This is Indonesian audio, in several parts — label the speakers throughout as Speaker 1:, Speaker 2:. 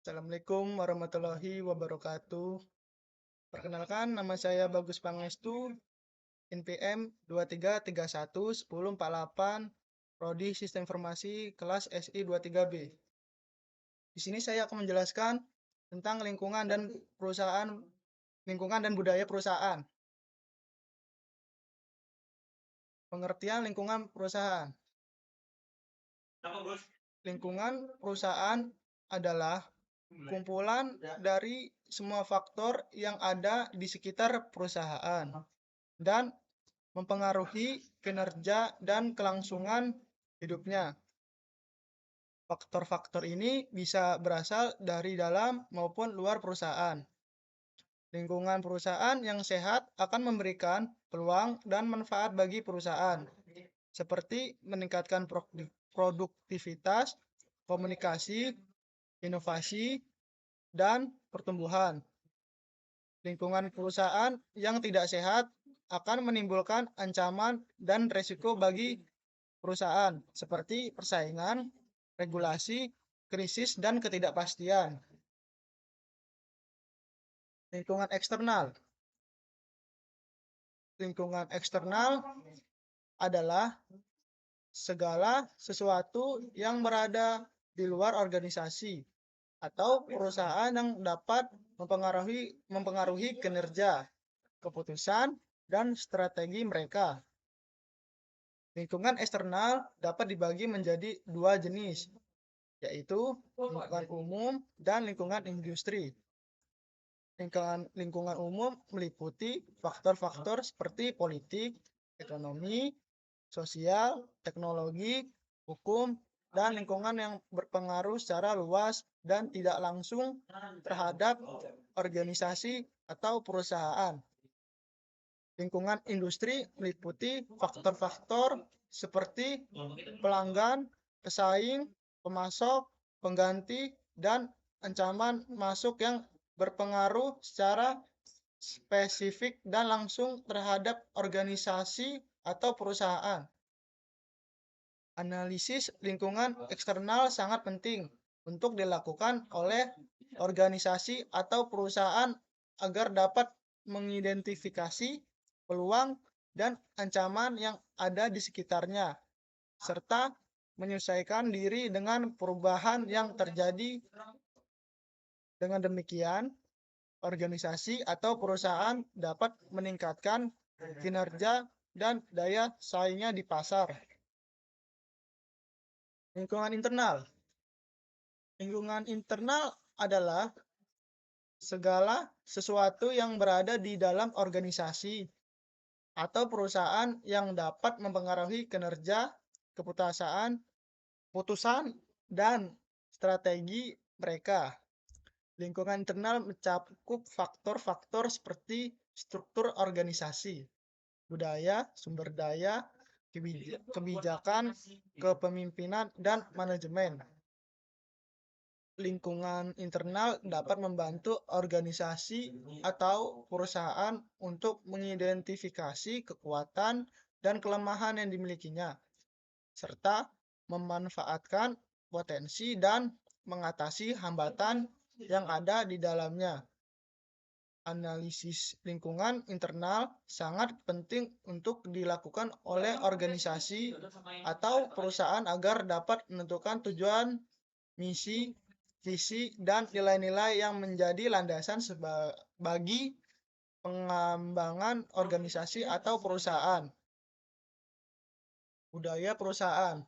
Speaker 1: Assalamualaikum warahmatullahi wabarakatuh. Perkenalkan, nama saya Bagus Pangestu, NPM 23311048, Prodi Sistem Informasi kelas SI 23B. Di sini saya akan menjelaskan tentang lingkungan dan budaya perusahaan. Pengertian lingkungan perusahaan. Lingkungan perusahaan adalah kumpulan dari semua faktor yang ada di sekitar perusahaan dan mempengaruhi kinerja dan kelangsungan hidupnya. Faktor-faktor ini bisa berasal dari dalam maupun luar perusahaan. Lingkungan perusahaan yang sehat akan memberikan peluang dan manfaat bagi perusahaan, seperti meningkatkan produktivitas, komunikasi, inovasi, dan pertumbuhan. Lingkungan perusahaan yang tidak sehat akan menimbulkan ancaman dan resiko bagi perusahaan, seperti persaingan, regulasi, krisis, dan ketidakpastian. Lingkungan eksternal. Lingkungan eksternal adalah segala sesuatu yang berada di luar organisasi atau perusahaan yang dapat mempengaruhi kinerja, keputusan, dan strategi mereka. Lingkungan eksternal dapat dibagi menjadi dua jenis, yaitu lingkungan umum dan lingkungan industri. Lingkungan umum meliputi faktor-faktor seperti politik, ekonomi, sosial, teknologi, hukum, dan lingkungan yang berpengaruh secara luas dan tidak langsung terhadap organisasi atau perusahaan. Lingkungan industri meliputi faktor-faktor seperti pelanggan, pesaing, pemasok, pengganti, dan ancaman masuk yang berpengaruh secara spesifik dan langsung terhadap organisasi atau perusahaan. Analisis lingkungan eksternal sangat penting untuk dilakukan oleh organisasi atau perusahaan agar dapat mengidentifikasi peluang dan ancaman yang ada di sekitarnya, serta menyesuaikan diri dengan perubahan yang terjadi. Dengan demikian, organisasi atau perusahaan dapat meningkatkan kinerja dan daya saingnya di pasar. Lingkungan internal. Lingkungan internal adalah segala sesuatu yang berada di dalam organisasi atau perusahaan yang dapat mempengaruhi kinerja, keputusan, dan strategi mereka. Lingkungan internal mencakup faktor-faktor seperti struktur organisasi, budaya, sumber daya, kebijakan, kepemimpinan, dan manajemen. Lingkungan internal dapat membantu organisasi atau perusahaan untuk mengidentifikasi kekuatan dan kelemahan yang dimilikinya, serta memanfaatkan potensi dan mengatasi hambatan yang ada di dalamnya. Analisis lingkungan internal sangat penting untuk dilakukan oleh organisasi atau perusahaan agar dapat menentukan tujuan, misi, visi, dan nilai-nilai yang menjadi landasan bagi pengembangan organisasi atau perusahaan. Budaya perusahaan.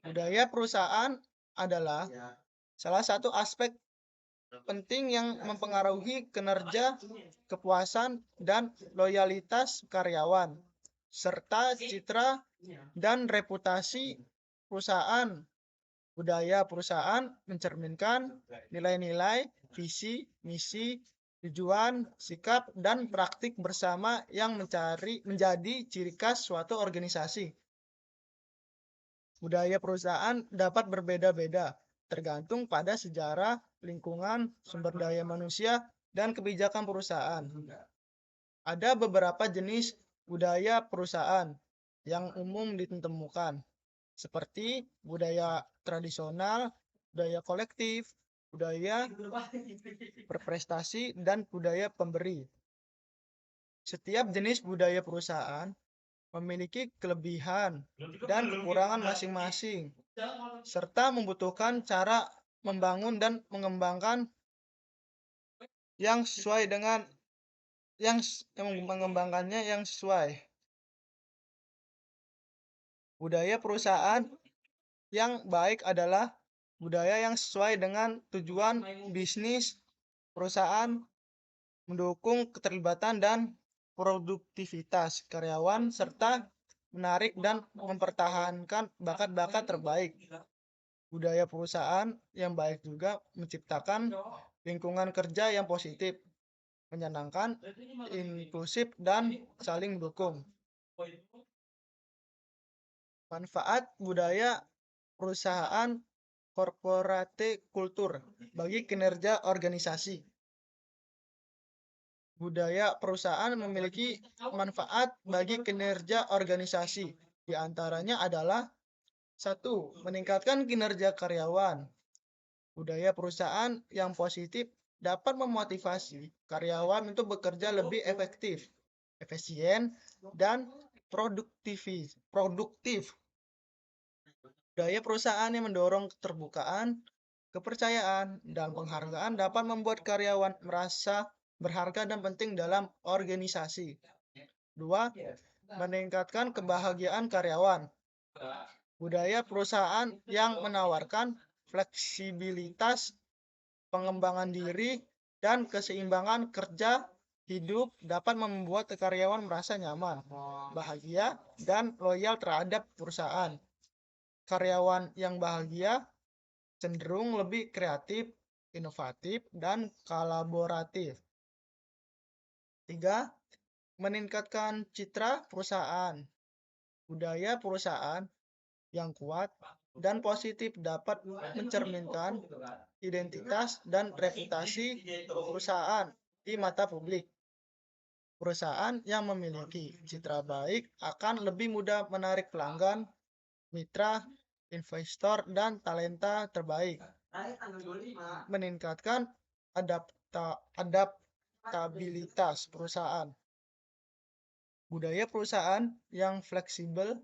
Speaker 1: Budaya perusahaan adalah salah satu aspek penting yang mempengaruhi kinerja, kepuasan, dan loyalitas karyawan, serta citra dan reputasi perusahaan. Budaya perusahaan mencerminkan nilai-nilai, visi, misi, tujuan, sikap, dan praktik bersama yang menjadi ciri khas suatu organisasi. Budaya perusahaan dapat berbeda-beda, tergantung pada sejarah, lingkungan, sumber daya manusia, dan kebijakan perusahaan. Ada beberapa jenis budaya perusahaan yang umum ditemukan, seperti budaya tradisional, budaya kolektif, budaya berprestasi, dan budaya pemberi. Setiap jenis budaya perusahaan memiliki kelebihan dan kekurangan masing-masing, serta membutuhkan cara membangun dan mengembangkan yang sesuai dengan yang mengembangkannya yang sesuai. Budaya perusahaan yang baik adalah budaya yang sesuai dengan tujuan bisnis perusahaan, mendukung keterlibatan dan produktivitas karyawan, serta menarik dan mempertahankan bakat-bakat terbaik. Budaya perusahaan yang baik juga menciptakan lingkungan kerja yang positif, menyenangkan, inklusif, dan saling mendukung. Manfaat budaya perusahaan corporate culture bagi kinerja organisasi. Budaya perusahaan memiliki manfaat bagi kinerja organisasi. Di antaranya adalah 1. Meningkatkan kinerja karyawan. Budaya perusahaan yang positif dapat memotivasi karyawan untuk bekerja lebih efektif, efisien, dan produktif. Budaya perusahaan yang mendorong keterbukaan, kepercayaan, dan penghargaan dapat membuat karyawan merasa berharga dan penting dalam organisasi. 2. Meningkatkan kebahagiaan karyawan. Budaya perusahaan yang menawarkan fleksibilitas, pengembangan diri, dan keseimbangan kerja hidup dapat membuat karyawan merasa nyaman, bahagia, dan loyal terhadap perusahaan. Karyawan yang bahagia cenderung lebih kreatif, inovatif, dan kolaboratif. 3. Meningkatkan citra perusahaan. Budaya perusahaan yang kuat dan positif dapat mencerminkan identitas dan reputasi perusahaan di mata publik. Perusahaan yang memiliki citra baik akan lebih mudah menarik pelanggan, mitra, investor, dan talenta terbaik. Meningkatkan adaptabilitas perusahaan. Budaya perusahaan yang fleksibel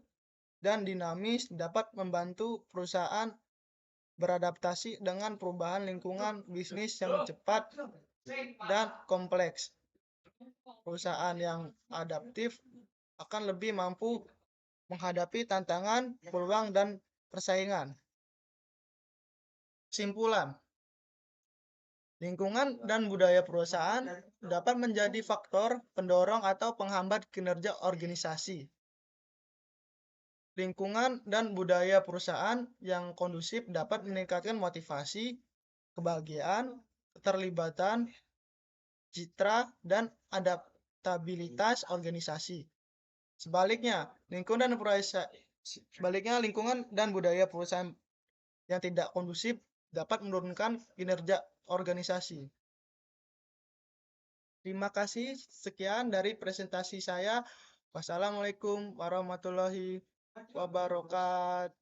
Speaker 1: dan dinamis dapat membantu perusahaan beradaptasi dengan perubahan lingkungan bisnis yang cepat dan kompleks. Perusahaan yang adaptif akan lebih mampu menghadapi tantangan, peluang, dan persaingan. Kesimpulan, lingkungan dan budaya perusahaan dapat menjadi faktor pendorong atau penghambat kinerja organisasi. Lingkungan dan budaya perusahaan yang kondusif dapat meningkatkan motivasi, kebahagiaan, keterlibatan, citra, dan adaptabilitas organisasi. Sebaliknya, lingkungan dan budaya perusahaan yang tidak kondusif dapat menurunkan kinerja organisasi. Terima kasih, sekian dari presentasi saya. Wassalamualaikum warahmatullahi wabarakatuh.